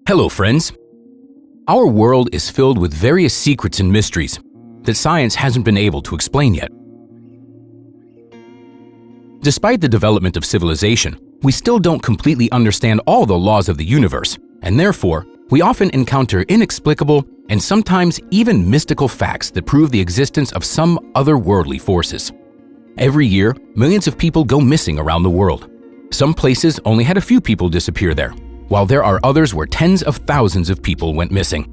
Hello, friends. Our world is filled with various secrets and mysteries that science hasn't been able to explain yet. Despite the development of civilization, we still don't completely understand all the laws of the universe, and therefore, we often encounter inexplicable and sometimes even mystical facts that prove the existence of some otherworldly forces. Every year, millions of people go missing around the world. Some places only had a few people disappear there, while there are others where tens of thousands of people went missing.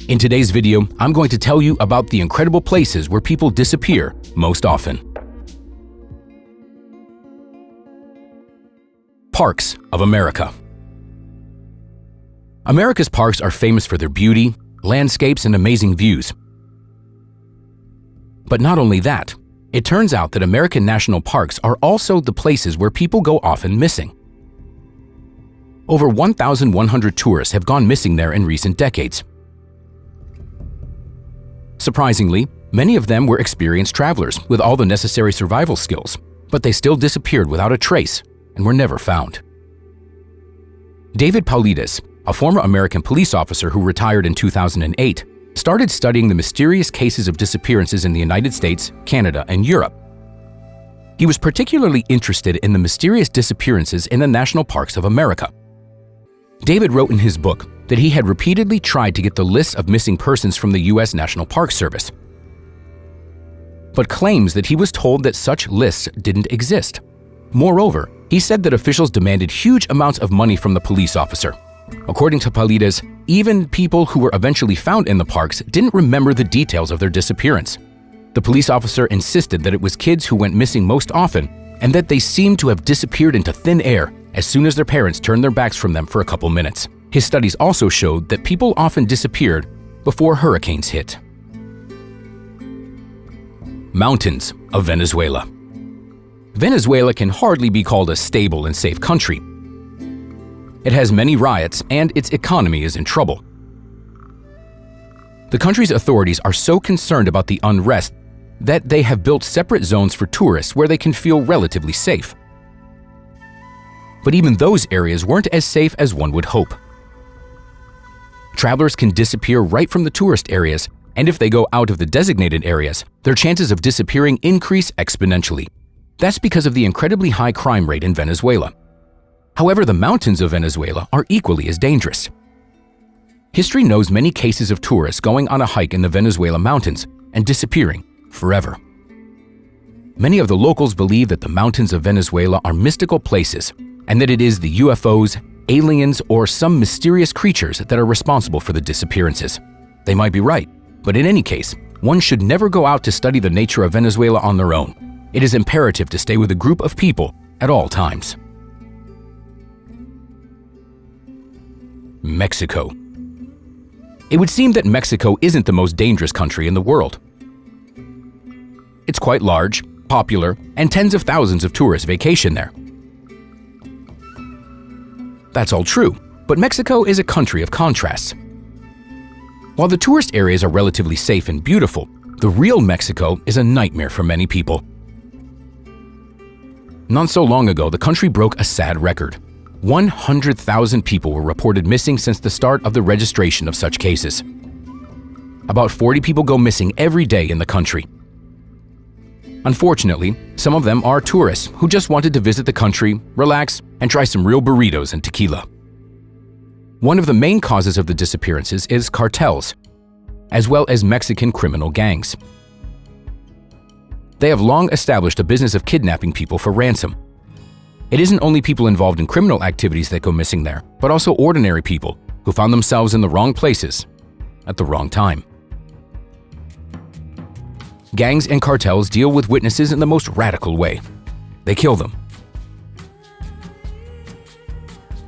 In today's video, I'm going to tell you about the incredible places where people disappear most often. Parks of America. America's parks are famous for their beauty, landscapes, and amazing views. But not only that, it turns out that American national parks are also the places where people go often missing. Over 1,100 tourists have gone missing there in recent decades. Surprisingly, many of them were experienced travelers with all the necessary survival skills, but they still disappeared without a trace and were never found. David Paulides, a former American police officer who retired in 2008, started studying the mysterious cases of disappearances in the United States, Canada, and Europe. He was particularly interested in the mysterious disappearances in the national parks of America. David wrote in his book that he had repeatedly tried to get the lists of missing persons from the U.S. National Park Service, but claims that he was told that such lists didn't exist. Moreover, he said that officials demanded huge amounts of money from the police officer. According to Paulides, even people who were eventually found in the parks didn't remember the details of their disappearance. The police officer insisted that it was kids who went missing most often and that they seemed to have disappeared into thin air as soon as their parents turned their backs from them for a couple minutes. His studies also showed that people often disappeared before hurricanes hit. Mountains of Venezuela. Venezuela can hardly be called a stable and safe country. It has many riots and its economy is in trouble. The country's authorities are so concerned about the unrest that they have built separate zones for tourists where they can feel relatively safe. But even those areas weren't as safe as one would hope. Travelers can disappear right from the tourist areas, and if they go out of the designated areas, their chances of disappearing increase exponentially. That's because of the incredibly high crime rate in Venezuela. However, the mountains of Venezuela are equally as dangerous. History knows many cases of tourists going on a hike in the Venezuela mountains and disappearing forever. Many of the locals believe that the mountains of Venezuela are mystical places and that it is the UFOs, aliens, or some mysterious creatures that are responsible for the disappearances. They might be right, but in any case, one should never go out to study the nature of Venezuela on their own. It is imperative to stay with a group of people at all times. Mexico. It would seem that Mexico isn't the most dangerous country in the world. It's quite large, popular, and tens of thousands of tourists vacation there. That's all true, but Mexico is a country of contrasts. While the tourist areas are relatively safe and beautiful, the real Mexico is a nightmare for many people. Not so long ago, the country broke a sad record. 100,000 people were reported missing since the start of the registration of such cases. About 40 people go missing every day in the country. Unfortunately, some of them are tourists who just wanted to visit the country, relax, and try some real burritos and tequila. One of the main causes of the disappearances is cartels, as well as Mexican criminal gangs. They have long established a business of kidnapping people for ransom. It isn't only people involved in criminal activities that go missing there, but also ordinary people who found themselves in the wrong places at the wrong time. Gangs and cartels deal with witnesses in the most radical way. They kill them.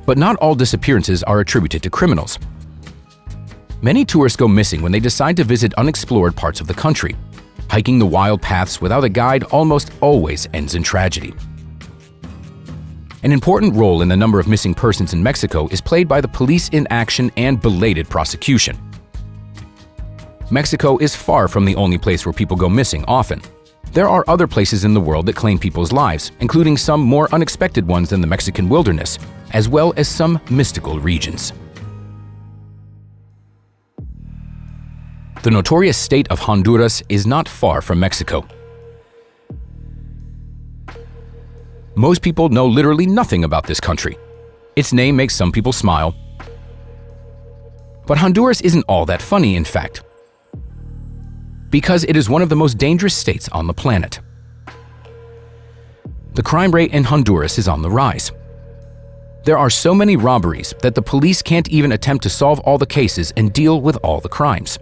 But not all disappearances are attributed to criminals. Many tourists go missing when they decide to visit unexplored parts of the country. Hiking the wild paths without a guide almost always ends in tragedy. An important role in the number of missing persons in Mexico is played by the police inaction and belated prosecution. Mexico is far from the only place where people go missing often. There are other places in the world that claim people's lives, including some more unexpected ones than the Mexican wilderness, as well as some mystical regions. The notorious state of Honduras is not far from Mexico. Most people know literally nothing about this country. Its name makes some people smile. But Honduras isn't all that funny, in fact, because it is one of the most dangerous states on the planet. The crime rate in Honduras is on the rise. There are so many robberies that the police can't even attempt to solve all the cases and deal with all the crimes.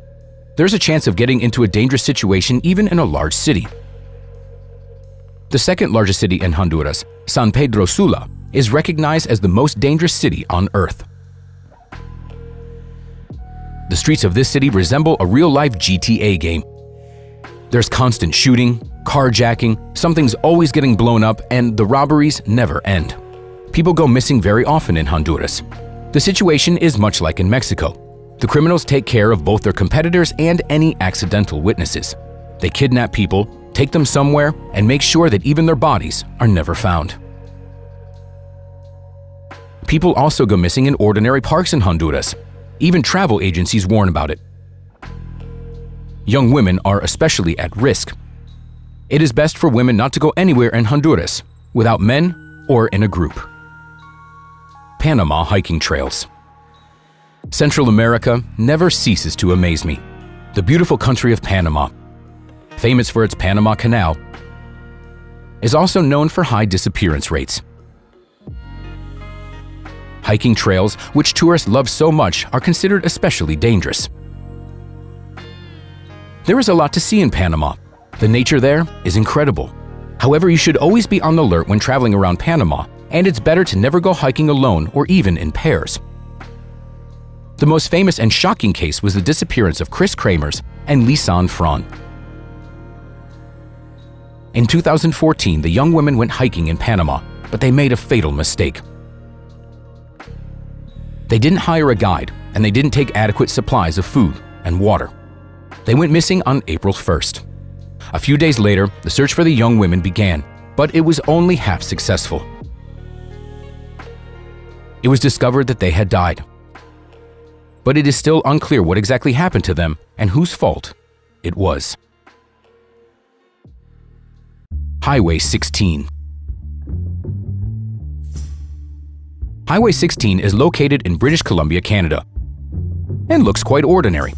There's a chance of getting into a dangerous situation even in a large city. The second largest city in Honduras, San Pedro Sula, is recognized as the most dangerous city on Earth. The streets of this city resemble a real-life GTA game. There's constant shooting, carjacking, something's always getting blown up, and the robberies never end. People go missing very often in Honduras. The situation is much like in Mexico. The criminals take care of both their competitors and any accidental witnesses. They kidnap people, take them somewhere, and make sure that even their bodies are never found. People also go missing in ordinary parks in Honduras. Even travel agencies warn about it. Young women are especially at risk. It is best for women not to go anywhere in Honduras without men or in a group. Panama hiking trails. Central America never ceases to amaze me. The beautiful country of Panama, famous for its Panama Canal, is also known for high disappearance rates. Hiking trails, which tourists love so much, are considered especially dangerous. There is a lot to see in Panama. The nature there is incredible. However, you should always be on the alert when traveling around Panama, and it's better to never go hiking alone or even in pairs. The most famous and shocking case was the disappearance of Chris Kramers and Lisanne Fran. In 2014, the young women went hiking in Panama, but they made a fatal mistake. They didn't hire a guide, and they didn't take adequate supplies of food and water. They went missing on April 1st. A few days later, the search for the young women began, but it was only half successful. It was discovered that they had died. But it is still unclear what exactly happened to them and whose fault it was. Highway 16. Highway 16 is located in British Columbia, Canada, and looks quite ordinary.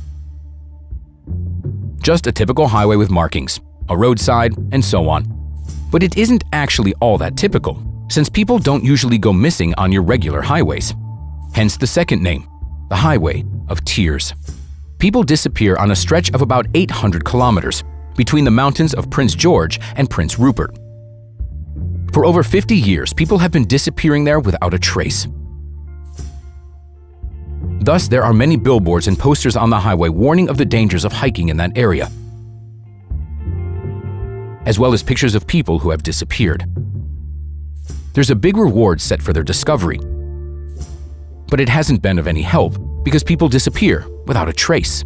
Just a typical highway with markings, a roadside, and so on. But it isn't actually all that typical, since people don't usually go missing on your regular highways. Hence the second name, the Highway of Tears. People disappear on a stretch of about 800 kilometers between the mountains of Prince George and Prince Rupert. For over 50 years, people have been disappearing there without a trace. Thus, there are many billboards and posters on the highway warning of the dangers of hiking in that area, as well as pictures of people who have disappeared. There's a big reward set for their discovery, but it hasn't been of any help because people disappear without a trace.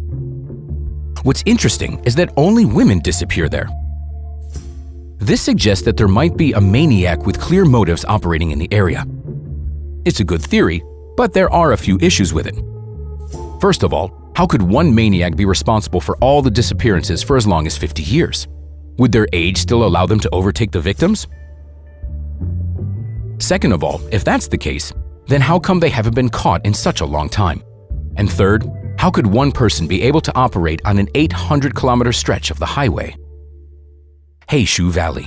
What's interesting is that only women disappear there. This suggests that there might be a maniac with clear motives operating in the area. It's a good theory, but there are a few issues with it. First of all, how could one maniac be responsible for all the disappearances for as long as 50 years? Would their age still allow them to overtake the victims? Second of all, if that's the case, then how come they haven't been caught in such a long time? And third, how could one person be able to operate on an 800-kilometer stretch of the highway? Hayshu Valley.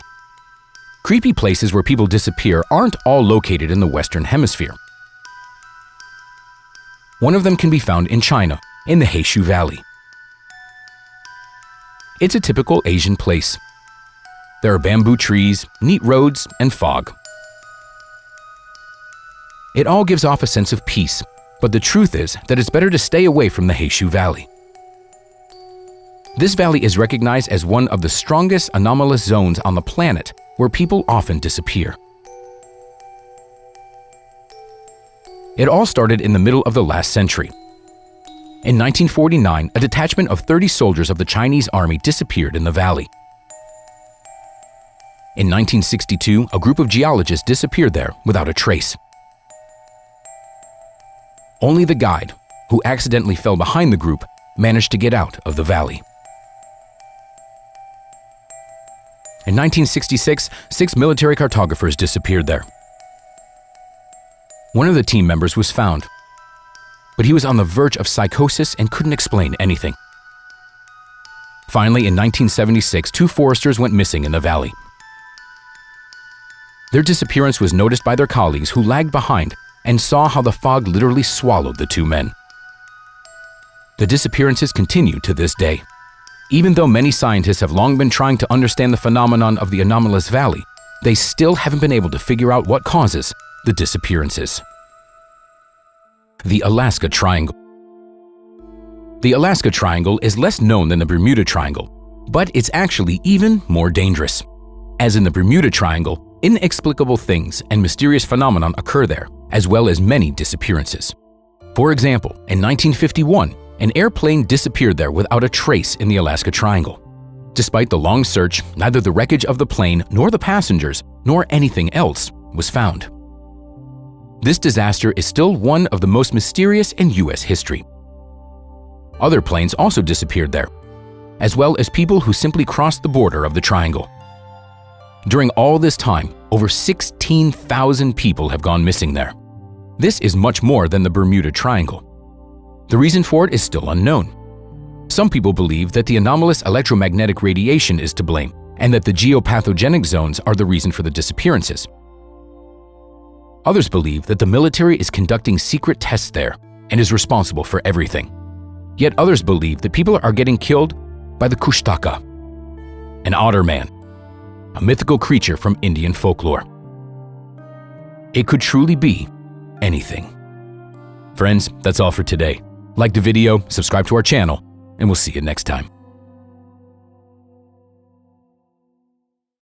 Creepy places where people disappear aren't all located in the Western Hemisphere. One of them can be found in China, in the Hayshu Valley. It's a typical Asian place. There are bamboo trees, neat roads, and fog. It all gives off a sense of peace, but the truth is that it's better to stay away from the Hayshu Valley. This valley is recognized as one of the strongest anomalous zones on the planet where people often disappear. It all started in the middle of the last century. In 1949, a detachment of 30 soldiers of the Chinese army disappeared in the valley. In 1962, a group of geologists disappeared there without a trace. Only the guide, who accidentally fell behind the group, managed to get out of the valley. In 1966, 6 military cartographers disappeared there. One of the team members was found, but he was on the verge of psychosis and couldn't explain anything. Finally, in 1976, 2 foresters went missing in the valley. Their disappearance was noticed by their colleagues who lagged behind and saw how the fog literally swallowed the 2 men. The disappearances continue to this day. Even though many scientists have long been trying to understand the phenomenon of the anomalous valley, they still haven't been able to figure out what causes the disappearances. The Alaska Triangle. The Alaska Triangle is less known than the Bermuda Triangle, but it's actually even more dangerous. As in the Bermuda Triangle, inexplicable things and mysterious phenomena occur there, as well as many disappearances. For example, in 1951, an airplane disappeared there without a trace in the Alaska Triangle. Despite the long search, neither the wreckage of the plane nor the passengers nor anything else was found. This disaster is still one of the most mysterious in U.S. history. Other planes also disappeared there, as well as people who simply crossed the border of the triangle. During all this time, over 16,000 people have gone missing there. This is much more than the Bermuda Triangle. The reason for it is still unknown. Some people believe that the anomalous electromagnetic radiation is to blame and that the geopathogenic zones are the reason for the disappearances. Others believe that the military is conducting secret tests there and is responsible for everything. Yet others believe that people are getting killed by the Kushtaka, an otter man, a mythical creature from Indian folklore. It could truly be anything. Friends, that's all for today. Like the video, subscribe to our channel, and we'll see you next time.